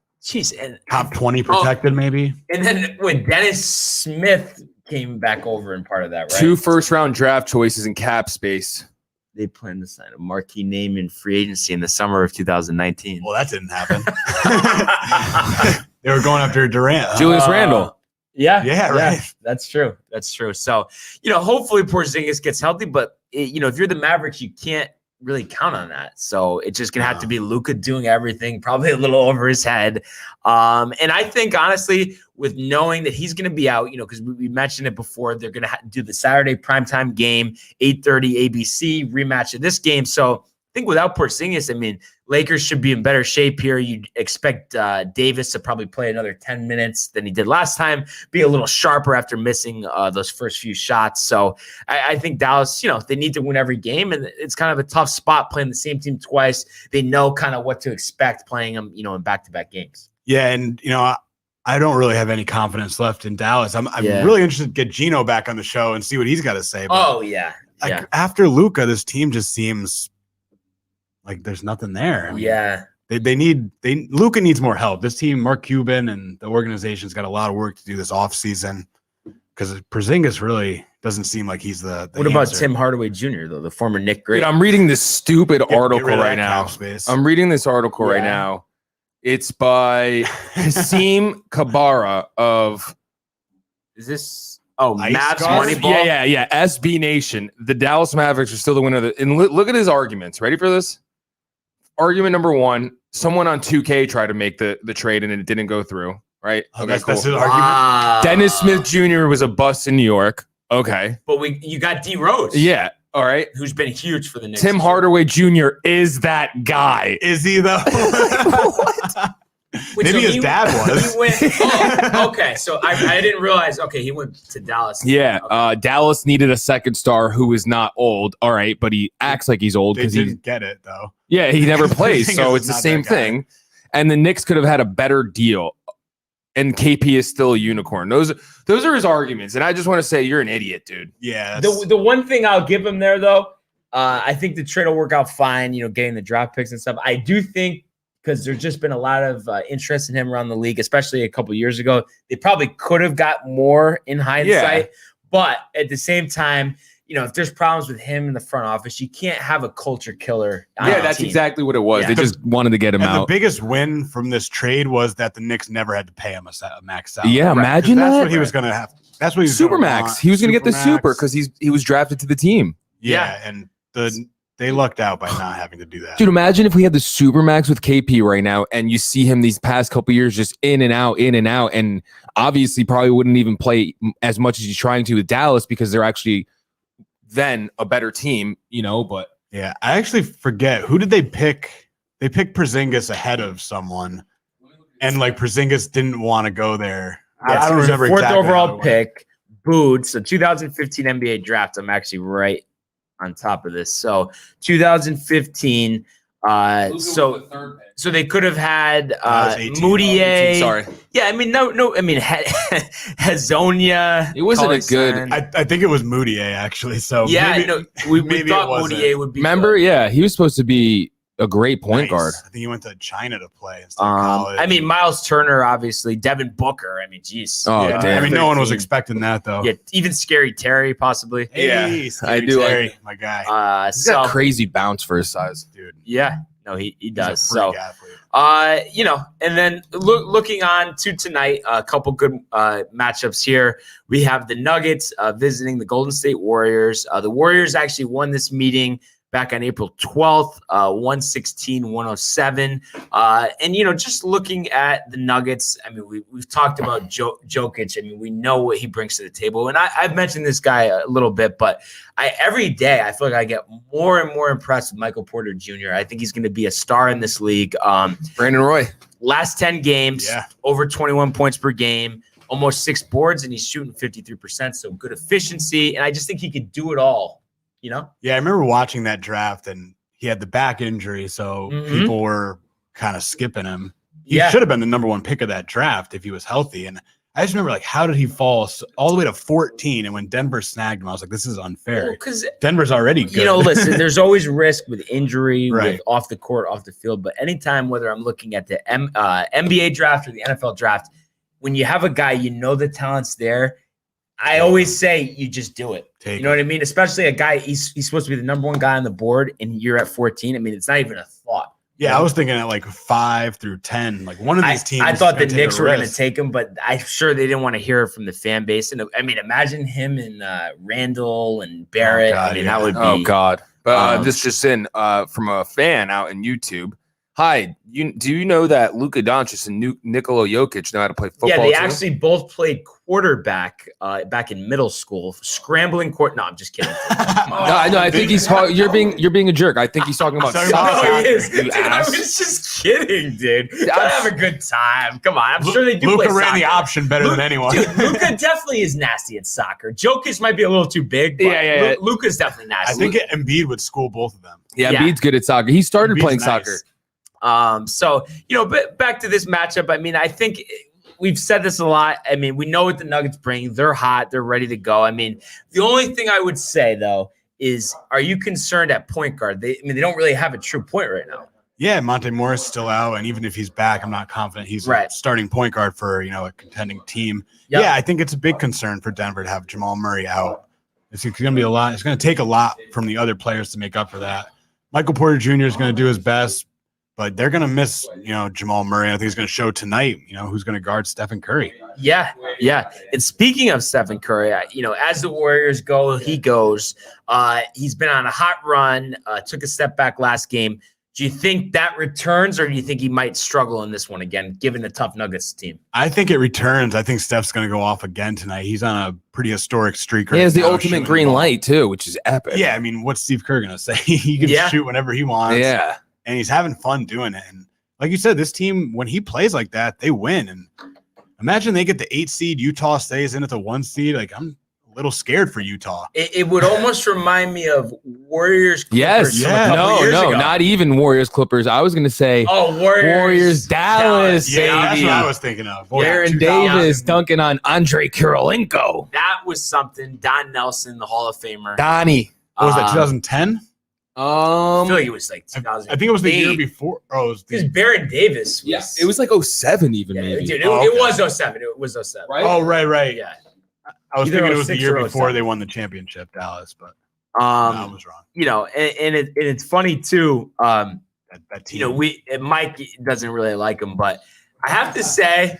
and top 20 protected maybe. And then when Dennis Smith came back over in part of that, right? 2 first-round draft choices in cap space. They plan to sign a marquee name in free agency in the summer of 2019. Well, that didn't happen. They were going after Durant. Julius Randle. Yeah, right. That's true. So, hopefully Porzingis gets healthy, but if you're the Mavericks, you can't really count on that. So it's just gonna have to be Luka doing everything, probably a little over his head. And I think honestly, with knowing that he's gonna be out, because we mentioned it before, they're gonna do the Saturday primetime game, 8:30 ABC rematch of this game. So I think without Porzingis, I mean, Lakers should be in better shape here. You'd expect Davis to probably play another 10 minutes than he did last time, be a little sharper after missing those first few shots. So I think Dallas, they need to win every game, and it's kind of a tough spot playing the same team twice. They know kind of what to expect playing them, in back-to-back games. Yeah, and, I don't really have any confidence left in Dallas. I'm really interested to get Gino back on the show and see what he's got to say. But, after Luka, this team just seems like there's nothing there. I mean, Luka needs more help. This team, Mark Cuban and the organization's got a lot of work to do this offseason because Porzingis really doesn't seem like he's the What about Tim Hardaway Jr., though, the former Knick great? Dude, I'm reading this stupid article right now. I'm reading this article right now. It's by Hasim Kabara of is this Mavs Moneyball? Yeah. SB Nation. The Dallas Mavericks are still the winner. And look at his arguments. Ready for this? Argument number 1, someone on 2K tried to make the trade and it didn't go through, right? Okay, that's his argument. Dennis Smith Jr. was a bust in New York. Okay. But you got D Rose. Yeah. All right. Who's been huge for the Knicks. Tim Hardaway Jr. is that guy. Is he though? Wait, maybe his dad was. He went, okay. So I didn't realize. Okay, he went to Dallas. Yeah. Okay. Dallas needed a second star who is not old. All right, but he acts like he's old because he didn't get it though. Yeah, he never plays, so it's the same thing. And the Knicks could have had a better deal. And KP is still a unicorn. Those are his arguments. And I just want to say you're an idiot, dude. Yeah. The one thing I'll give him there though, I think the trade will work out fine, getting the draft picks and stuff. I do think because there's just been a lot of interest in him around the league, especially a couple years ago. They probably could have got more in hindsight. But at the same time, if there's problems with him in the front office, you can't have a culture killer. Yeah, that's exactly what it was. Yeah. They just wanted to get him out. The biggest win from this trade was that the Knicks never had to pay him a max salary. Yeah, imagine that. That's what he was going to have. That's what he was Supermax. He was going to get the super because he was drafted to the team. Yeah, and they lucked out by not having to do that. Dude, imagine if we had the Supermax with KP right now and you see him these past couple years just in and out, and obviously probably wouldn't even play as much as he's trying to with Dallas because they're actually then a better team, but yeah, I actually forget who did they pick? They picked Porzingis ahead of someone, and Porzingis didn't want to go there. I don't remember exactly. Fourth overall pick, booed. So 2015 NBA draft. I'm actually right on top of this. So 2015. So they could have had Moutier. Sorry. Yeah, I mean, no. I mean, Hazonia. It wasn't a good. I think it was Moutier actually. So yeah, we thought Moutier would be. Remember? Good. Yeah, he was supposed to be a great point guard. I think he went to China to play instead of college. I mean, Miles Turner, obviously, Devin Booker. I mean, geez. Oh, yeah, damn. I mean, no one was expecting that though. Yeah, even Scary Terry, possibly. Hey, I do Terry, like my guy. He's got crazy bounce for his size, dude. Yeah. No, he does. So, and then looking on to tonight, a couple good matchups here. We have the Nuggets visiting the Golden State Warriors. The Warriors actually won this meeting back on April 12th, 116-107. And, just looking at the Nuggets, I mean, we've talked about Jokic. I mean, we know what he brings to the table. And I've mentioned this guy a little bit, but every day I feel like I get more and more impressed with Michael Porter Jr. I think he's going to be a star in this league. Brandon Roy. Last 10 games, over 21 points per game, almost 6 boards, and he's shooting 53%. So good efficiency. And I just think he could do it all. Yeah, I remember watching that draft, and he had the back injury, so people were kind of skipping him. He should have been the number 1 pick of that draft if he was healthy. And I just remember, how did he fall all the way to 14? And when Denver snagged him, I was like, this is unfair. Because Denver's already good. Listen, there's always risk with injury, with off the court, off the field. But anytime, whether I'm looking at the NBA draft or the NFL draft, when you have a guy, the talent's there, I always say you just do it. You know what I mean? Especially a guy, he's supposed to be the number 1 guy on the board, and you're at 14. I mean, it's not even a thought. Yeah, I was thinking at 5 through 10. One of these teams. I thought the Knicks were going to take him, but I'm sure they didn't want to hear it from the fan base. And I mean, imagine him and Randall and Barrett. Oh, God, I mean, that would be. Oh, God. But this just in from a fan out in YouTube. Hi, do you know that Luka Doncic and Nikola Jokic know how to play football? Yeah, they too? actually both played quarterback back in middle school, scrambling court. No, I'm just kidding. No, I think he's talking. You're being a jerk. I think he's talking about soccer. No, he is. Dude, I was just kidding, dude. I have a good time. Come on, I'm sure they do. Luka play ran soccer. the option better than anyone. Dude, Luka definitely is nasty at soccer. Jokic might be a little too big, but yeah. Luka's definitely nasty. I think Embiid would school both of them. Yeah, Embiid's good at soccer. He started playing nice. soccer. So, but back to this matchup. I mean, I think we've said this a lot. I mean, we know what the Nuggets bring. They're hot. They're ready to go. I mean, the only thing I would say, though, is are you concerned at point guard? They don't really have a true point right now. Yeah, Monte Morris still out. And even if he's back, I'm not confident he's a starting point guard for, a contending team. Yep. Yeah, I think it's a big concern for Denver to have Jamal Murray out. It's going to be a lot. It's going to take a lot from the other players to make up for that. Michael Porter Jr. is going to do his best. But they're going to miss, Jamal Murray. I think he's going to show tonight, who's going to guard Stephen Curry. Yeah. And speaking of Stephen Curry, as the Warriors go, he goes. He's been on a hot run, took a step back last game. Do you think that returns, or do you think he might struggle in this one again, given the tough Nuggets team? I think it returns. I think Steph's going to go off again tonight. He's on a pretty historic streak right now. He has the ultimate green light, too, which is epic. Yeah, I mean, what's Steve Kerr going to say? He can shoot whenever he wants. Yeah. And he's having fun doing it. And like you said, this team, when he plays like that, they win. And imagine they get the 8 seed, Utah stays in at the 1 seed. I'm a little scared for Utah. It would almost remind me of Warriors Clippers. Yes. No, not even Warriors Clippers. I was going to say Warriors Dallas. Yeah, that's what I was thinking of. Aaron Davis dunking on Andre Kirilenko. That was something. Don Nelson, the Hall of Famer. Donnie. What was that, 2010? I feel like it was like 2000. I think it was the year before. Oh, it was Baron Davis. It was like 07 even, maybe. Dude, it was 07. It was 07. Right? Oh, right. Yeah. I was thinking it was the year before 07. they won the championship, Dallas, but I was wrong. You know, and it's funny too. That team. You know, Mike doesn't really like him, but I have to say,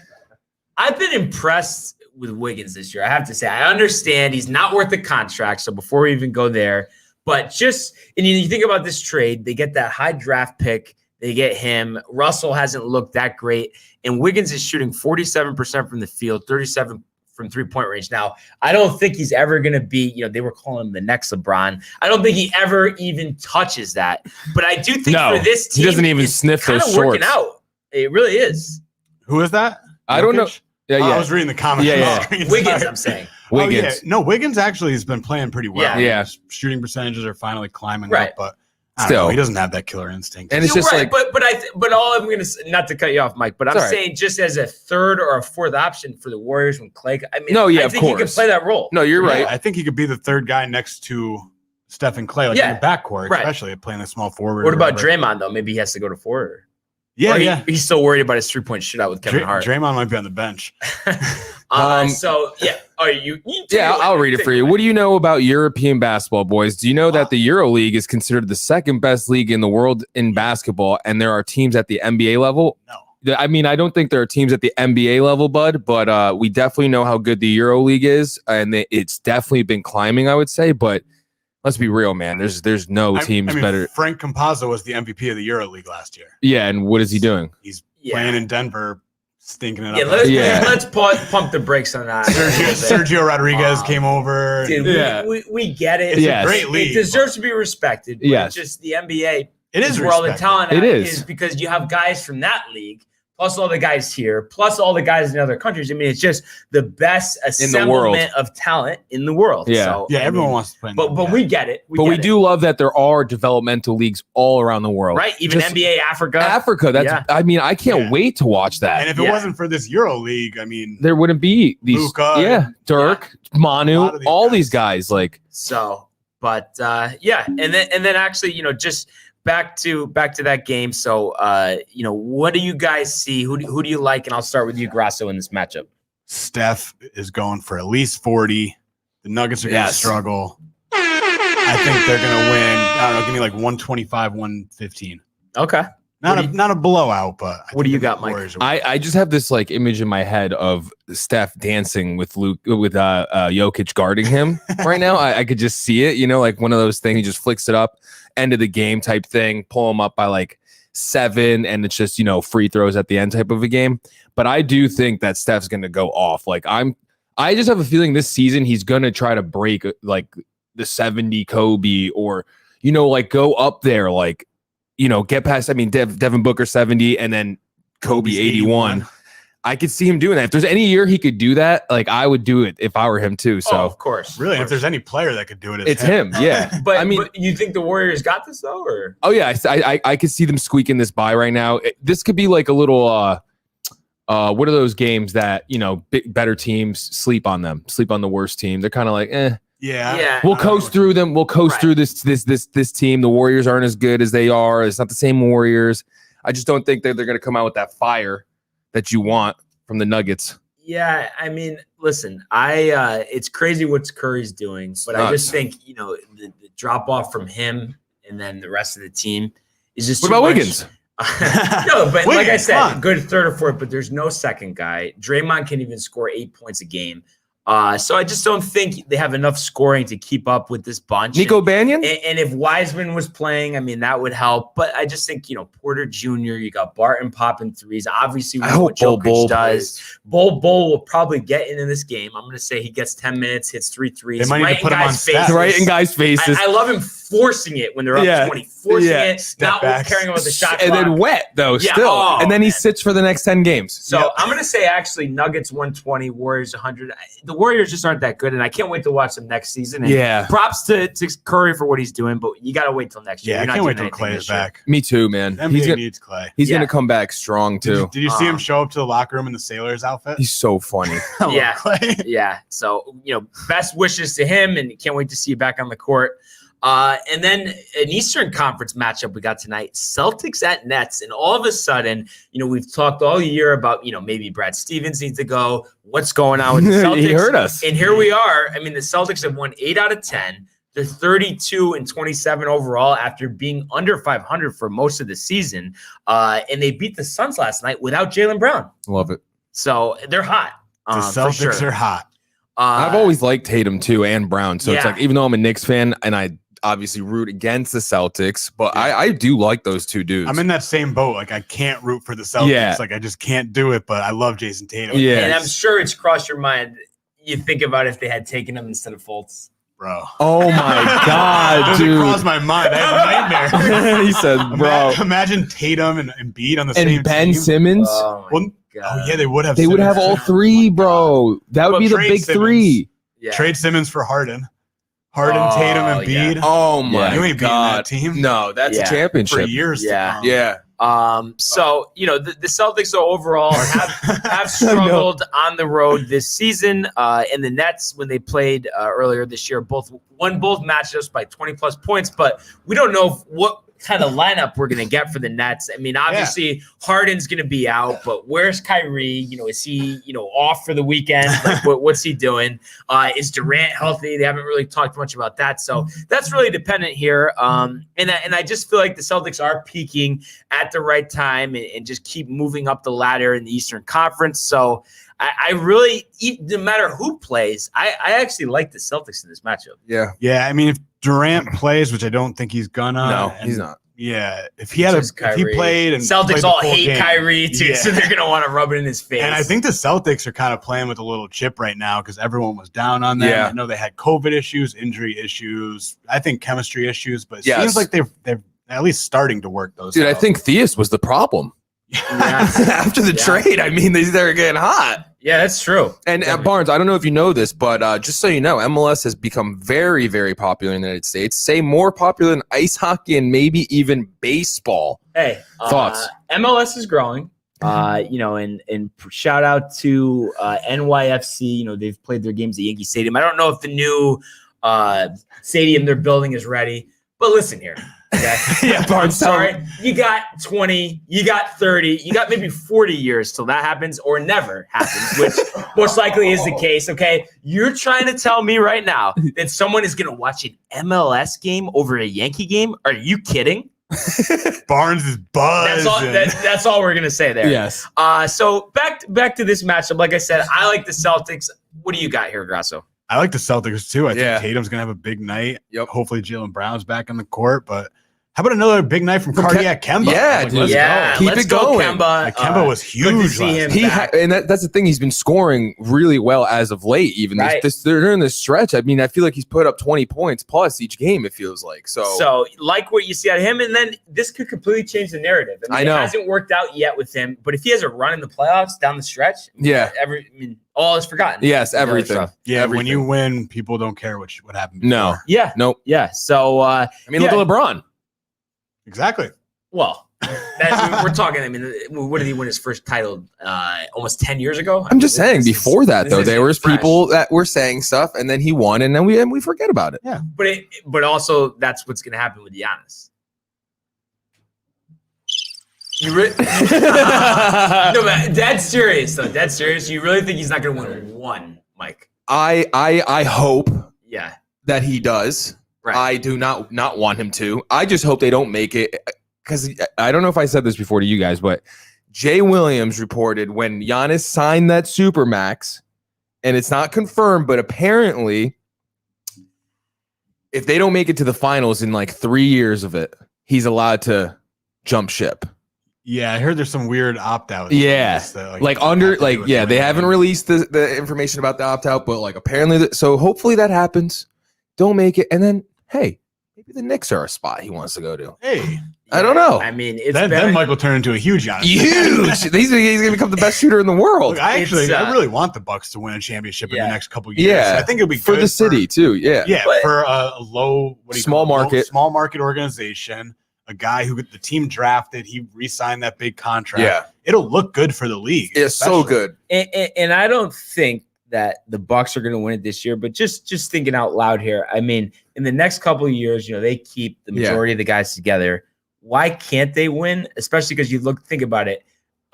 I've been impressed with Wiggins this year. I have to say, I understand he's not worth the contract. So before we even go there, but and you think about this trade, they get that high draft pick. They get him. Russell hasn't looked that great. And Wiggins is shooting 47% from the field, 37 from 3-point range. Now, I don't think he's ever going to be, you know, they were calling him the next LeBron. I don't think he ever even touches that. But I do think for this team, he doesn't even sniff those shorts. Working out. It really is. Who is that? I don't know. Yeah. I was reading the comments. Yeah. Wiggins, I'm saying. Wiggins. Oh, yeah. No, Wiggins actually has been playing pretty well. Yeah. His shooting percentages are finally climbing Right. up, but I don't know, he doesn't have that killer instinct. And it's You're just right, like, but all I'm gonna say, not to cut you off, Mike, but I'm Sorry. saying just as a third or a fourth option for the Warriors when Clay. I mean, No, yeah, I of think he can course. play that role. no, you're right. I think he could be the third guy next to Steph and Clay, like in the backcourt, Right. especially playing the small forward. What about whatever. Draymond though? Maybe he has to go to forward. Yeah, Or yeah. He's still worried about his 3-point shootout with Kevin Hart. Draymond might be on the bench. So yeah, you Yeah, I'll read it for you. What do you know about European basketball, boys? Do you know that the Euro League is considered the second best league in the world in basketball, and there are teams at the NBA level? No. I mean, I don't think there are teams at the NBA level, bud, but we definitely know how good the Euro League is, and it's definitely been climbing, I would say. But let's be real, man. There's no teams better. Frank Campazzo was the MVP of the Euro League last year. Yeah, and what is he doing? He's playing in Denver, stinking it Yeah, up. let's pump the brakes on that. Sergio Rodriguez came over. Dude, we get it. It's a great league. It deserves to be respected. But Yes. just the NBA It is where all the respected. talent It is is. because you have guys from that league, plus all the guys here, plus all the guys in other countries. I mean, it's just the best assemblement of talent in the world. Yeah. So, Yeah, everyone wants to play. But we get it. We do love that there are developmental leagues all around the world. Right? Even Just NBA Africa. That's I mean, I can't wait to watch that. And if it wasn't for this Euro League, I mean, there wouldn't be these Luka, Dirk, Manu, all these guys like So, but and then actually, you know, just back to that game. So, you know, what do you guys see? Who do you like? And I'll start with you, Grasso, in this matchup. Steph is going for at least 40. The Nuggets are going to struggle. I think they're going to win. I don't know. Give me like 125, 115. Okay. Not a blowout, but what do you got, Mike? I just have this like image in my head of Steph dancing with Jokic guarding him right now. I could just see it, you know, like one of those things. He just flicks it up, end of the game type thing, pull him up by like 7, and it's just, you know, free throws at the end type of a game. But I do think that Steph's going to go off. Like I just have a feeling this season he's going to try to break like the 70 Kobe, or, you know, like go up there, like, you know, get past, I mean, Devin Booker 70 and then Kobe 81. I could see him doing that. If there's any year he could do that, like I would do it if I were him too. So of course. Really, if there's any player that could do it, it's him. Yeah. But I mean, but you think the Warriors got this though, or? Oh yeah, I could see them squeaking this by right now. This could be like a little what are those games that, you know, better teams sleep on the worst team. They're kind of like, Yeah. We'll coast through them. We'll coast through this team. The Warriors aren't as good as they are. It's not the same Warriors. I just don't think that they're going to come out with that fire that you want from the Nuggets. Yeah, I mean, listen, it's crazy what Curry's doing, but I just think, you know, the drop off from him and then the rest of the team is just. What about Wiggins? No, but Wiggins, like I said, good third or fourth, but there's no second guy. Draymond can even score 8 points a game. So I just don't think they have enough scoring to keep up with this bunch. Nico Banyan? And if Wiseman was playing, I mean, that would help. But I just think, you know, Porter Jr., you got Barton popping threes. Obviously, we know what Jokic does. Bull will probably get into this game. I'm going to say he gets 10 minutes, hits 3 threes. They might need to put him on stats. Right in guys' faces. I love him forcing it when they're up 20. Forcing it, not caring about the shot clock. And then wet, though, still. And then he sits for the next 10 games. So I'm going to say, actually, Nuggets 120, Warriors 100. The Warriors just aren't that good, and I can't wait to watch them next season. And props to Curry for what he's doing, but you got to wait till next year. Yeah, I can't wait till Clay is back. Me too, man. NBA needs Clay. He's going to come back strong, too. Did you see him show up to the locker room in the Sailors outfit? He's so funny. Yeah. So, you know, best wishes to him, and can't wait to see you back on the court. And then an Eastern Conference matchup we got tonight, Celtics at Nets. And all of a sudden, we've talked all year about, maybe Brad Stevens needs to go. What's going on with the Celtics? He heard us. And here we are. I mean, the Celtics have won 8 out of 10. They're 32-27 overall after being under 500 for most of the season. And they beat the Suns last night without Jaylen Brown. Love it. So they're hot. The Celtics are hot. I've always liked Tatum too and Brown. So it's yeah. like, even though I'm a Knicks fan and I obviously root against the Celtics, but I do like those two dudes. I'm in that same boat. Like, I can't root for the Celtics. Yeah. Like, I just can't do it, but I love Jason Tatum. Yeah. And I'm sure it's crossed your mind. You think about if they had taken him instead of Fultz. Bro. Oh my God, Doesn't dude. cross my mind. I have a nightmare. He said, bro. Imagine Tatum and Embiid on the same Ben team. Simmons. Oh, my God. Oh, yeah, they would have. They would Simmons. have all three, bro. That would But be the trade big Simmons. three. Yeah. Trade Simmons for Harden. Harden, Oh, Tatum, and Embiid. yeah. Oh my You ain't beating God. that team. No, that's Yeah. a For championship. years. to Yeah. come. Yeah. So the Celtics overall have struggled on the road this season. And the Nets, when they played earlier this year, won both matchups by 20+ points. But we don't know what kind of lineup we're gonna get for the Nets. I mean, obviously Harden's gonna be out, but where's Kyrie? Is he off for the weekend? Like, what's he doing? Is Durant healthy? They haven't really talked much about that, so that's really dependent here. And I just feel like the Celtics are peaking at the right time and just keep moving up the ladder in the Eastern Conference. So I really, no matter who plays, I actually like the Celtics in this matchup. Yeah. Yeah, I mean, if Durant plays, which I don't think he's gonna. No, and he's not. Yeah, if he had Just if he Kyrie. played and Celtics played the all full hate game, Kyrie too, yeah. so they're gonna want to rub it in his face. And I think the Celtics are kind of playing with a little chip right now because everyone was down on them. Yeah. I know they had COVID issues, injury issues, I think chemistry issues, but it Yes. seems like they're at least starting to work those. Dude, I out. think Theus was the problem. After the trade, I mean, they're getting hot. Yeah, that's true. And Barnes, I don't know if you know this, but just so you know, MLS has become very, very popular in the United States. Say more popular than ice hockey and maybe even baseball. Hey, Thoughts? MLS is growing. And shout out to NYFC. They've played their games at Yankee Stadium. I don't know if the new stadium they're building is ready, but listen here. Okay? Yeah, Barnes, I'm sorry. You got 20, you got 30, you got maybe 40 years till that happens or never happens, which most likely is the case. Okay. You're trying to tell me right now that someone is going to watch an MLS game over a Yankee game? Are you kidding? Barnes is buzzing. That's all we're going to say there. Yes. So back to this matchup. Like I said, I like the Celtics. What do you got here, Grasso? I like the Celtics too. I Yeah. think Tatum's gonna have a big night. Yep. Hopefully Jaylen Brown's back on the court, but how about another big night from Cardiac Kemba? Yeah, Like, dude. let's Yeah, go. Keep let's it go, going. Kemba. Like, Kemba was huge. Good to see last him night. back. And that's the thing. He's been scoring really well as of late. Even Right. during this stretch, I mean, I feel like he's put up 20 points plus each game. It feels like So like what you see out of him, and then this could completely change the narrative. I know. It hasn't worked out yet with him, but if he has a run in the playoffs down the stretch, Yeah. all is forgotten. Yes, The other everything. stuff. Yeah, when Everything. you win, people don't care what happened. No. before. Yeah, Nope. yeah. So I mean, yeah. look at LeBron. Exactly. well, we're talking. I mean, what did he win his first title? Almost 10 years ago. I'm just saying. Before that, though, there was fresh. people that were saying stuff, and then he won, and then we forget about it. Yeah. But also that's what's going to happen with Giannis. No, man, dead serious though. Dead serious. You really think he's not going to win one, Mike? I hope Yeah. that he does. Right. I do not want him to. I just hope they don't make it, because I don't know if I said this before to you guys, but Jay Williams reported when Giannis signed that Supermax, and it's not confirmed, but apparently if they don't make it to the finals in like 3 years of it, he's allowed to jump ship. Yeah, I heard there's some weird opt-out. Yeah. That, Like have under, to do like, with yeah, they winning. haven't released the information about the opt-out, but like apparently, so hopefully that happens. Don't make it. And then, hey, maybe the Knicks are a spot he wants to go to. Hey, I don't know. I mean, it's then Michael turned into a huge Giannis. Huge. He's going to become the best shooter in the world. Look, I really want the Bucks to win a championship in the next couple years. Yeah. I think it'll be for good the city too. Yeah. Yeah, But- for a low, Small market. small market organization, a guy who the team drafted, he re-signed that big contract. Yeah. It'll look good for the league. It's so especially. good. And I don't think that the Bucks are going to win it this year, but just thinking out loud here. I mean, in the next couple of years, they keep the majority of the guys together. Why can't they win? Especially because think about it.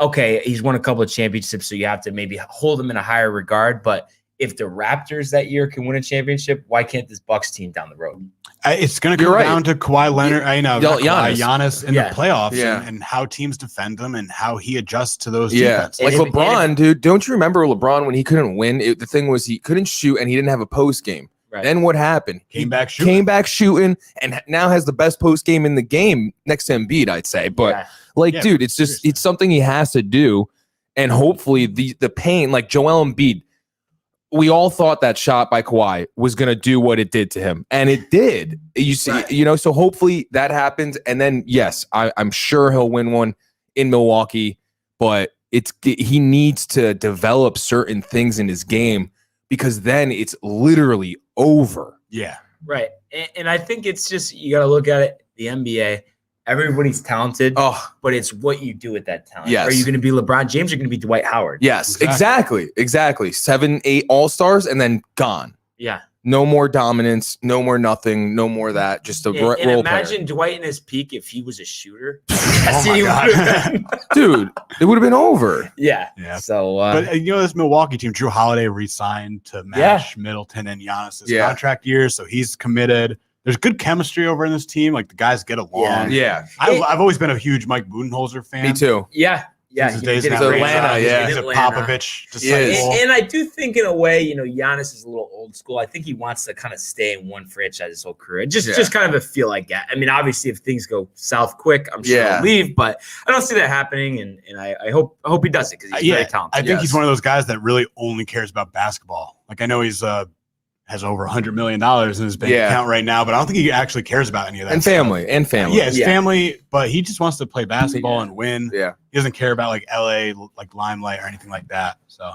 Okay, he's won a couple of championships, so you have to maybe hold him in a higher regard. But if the Raptors that year can win a championship, why can't this Bucks team down the road? It's going to come down to Kawhi Leonard, Giannis in the playoffs and how teams defend them and how he adjusts to those defenses. Like LeBron, dude, don't you remember LeBron when he couldn't win? The thing was he couldn't shoot and he didn't have a post game. Right. Then what happened? Came back shooting and now has the best post game in the game next to Embiid, I'd say. But dude, it's just it's something he has to do. And hopefully the pain, like Joel Embiid, we all thought that shot by Kawhi was going to do what it did to him. And it did. You see, so hopefully that happens. And then, yes, I'm sure he'll win one in Milwaukee, but he needs to develop certain things in his game because then it's literally over. Yeah. Right. And I think it's just, you got to look at it, the NBA. Everybody's talented, but it's what you do with that talent. Yes. Are you going to be LeBron James or are you going to be Dwight Howard? Yes, exactly. 7, 8 all-stars and then gone. Yeah. No more dominance, no more nothing, no more that. Just a role player. Imagine Dwight in his peak if he was a shooter. Oh my God. Dude, it would have been over. Yeah. So, but this Milwaukee team, Drew Holiday re-signed to match Middleton and Giannis's contract years, so he's committed. There's good chemistry over in this team. Like the guys get along. Yeah. I've always been a huge Mike Budenholzer fan. Me too. Yeah. His days in Atlanta. He's a Popovich disciple. And I do think in a way, Giannis is a little old school. I think he wants to kind of stay in one franchise his whole career. Just kind of a feel like that. I mean, obviously, if things go south quick, I'm sure he'll leave. But I don't see that happening. And I hope he does it because he's very talented. I think he's one of those guys that really only cares about basketball. Like I know he's has over $100 million in his bank account right now, but I don't think he actually cares about any of that. And family. Yeah, his family, but he just wants to play basketball and win. Yeah. He doesn't care about like LA, like limelight or anything like that. So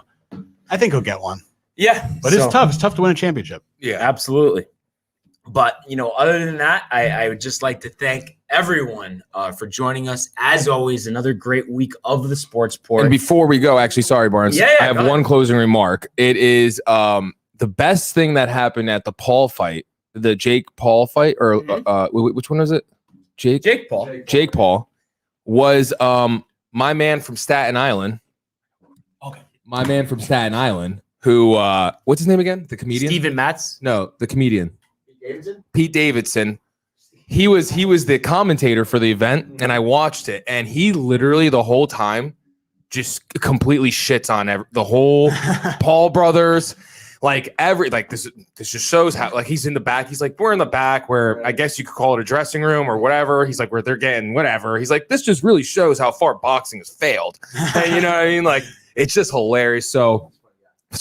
I think he'll get one. Yeah. But it's tough. It's tough to win a championship. Yeah, absolutely. But, other than that, I would just like to thank everyone for joining us. As always, another great week of the Sports Port. And before we go, actually, sorry, Barnes. I have one closing remark. It is the best thing that happened at the Paul fight, the Jake Paul fight, or which one was it? Jake Paul was my man from Staten Island. Okay. My man from Staten Island, who what's his name again? The comedian? Steven Matz? No, the comedian. Pete Davidson. He was the commentator for the event, and I watched it, and he literally the whole time just completely shits on the whole Paul brothers. This just shows how he's in the back. He's like, we're in the back where I guess you could call it a dressing room or whatever. He's like, where they're getting whatever. He's like, this just really shows how far boxing has failed. And you know what I mean? Like, it's just hilarious. So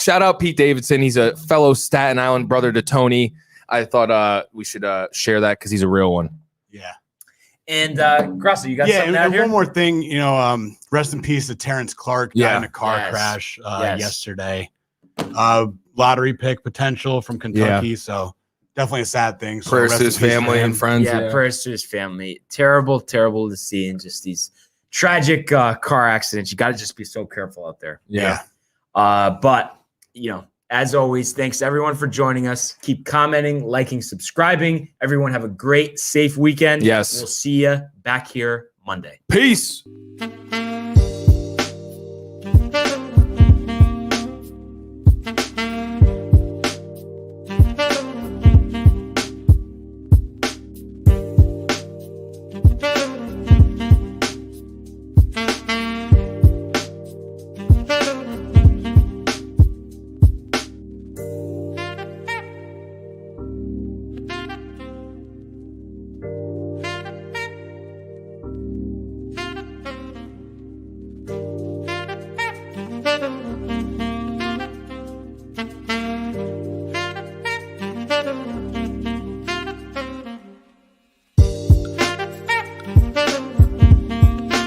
shout out Pete Davidson. He's a fellow Staten Island brother to Tony. I thought we should share that because he's a real one. Yeah. And Grasso, you got something out here? One more thing, rest in peace to Terrence Clark. Died in a car crash yesterday. Lottery pick potential from Kentucky, so definitely a sad thing. So prayers to his family and friends. Yeah, prayers to his family. Terrible to see, and just these tragic car accidents. You got to just be so careful out there. Yeah. But as always, thanks everyone for joining us. Keep commenting, liking, subscribing. Everyone have a great, safe weekend. Yes. We'll see you back here Monday. Peace. Thank you.